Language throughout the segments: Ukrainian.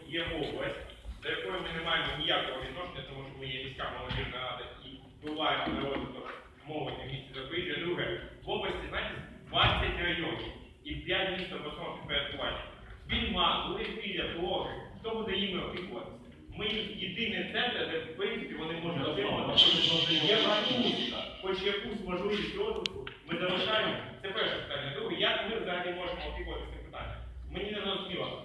є область, до якої ми не маємо ніякого відношення, тому що ми є міська молодіжна рада і впливаємо на розвиток молоді в місті Запоріжжя. Друге, в області, знаєте, 20 районів і 5 міст обласного підпорядкування. Більма, Луїпілля, Пологи, хто буде їми опікуватися? Ми єдиний центр, де, в принципі, вони можуть отримати хоч якусь можливість розвитку, ми залишаємо. Це перше питання. Друге, як ми взагалі можемо опікуватися цим питанням? Мені не зрозуміло.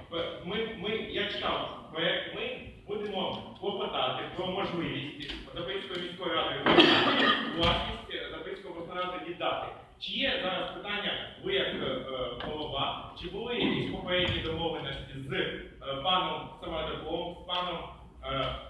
Я читав проєкт, ми будемо клопотати про можливість Запорізької міської ради власність Запорізької обласної ради віддати. Чи є зараз питання, ви як голова, чи були якісь попередні домовленості з паном Самардаковим, з паном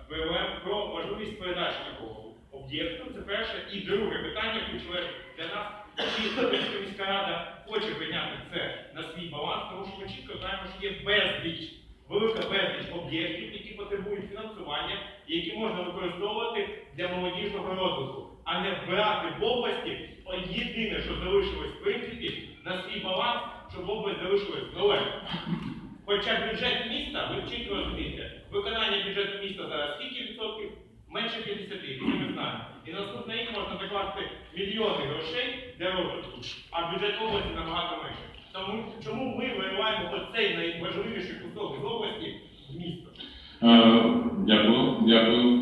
ВЛМ про можливість передачі такого об'єкту? Це перше. І друге питання, ключове для нас, чи Запорізька міська рада хоче прийняти це на свій баланс, тому що ми чітко знаємо, що є безліч, велика безліч об'єктів, які потребують фінансування, і які можна використовувати для молодіжного розвитку, а не брати в області єдине, що залишилось в принципі, на свій баланс, щоб область залишилась зелена. Хоча бюджет міста, ви чітко розумієте, виконання бюджету міста зараз скільки відсотків? Менше 50, це ми знаємо. І наступний рік можна закласти мільйони грошей для розвитку, а бюджет області набагато менше. Тому чому ми вириваємо оцей найважливіший кусок з області в місто? Дякую.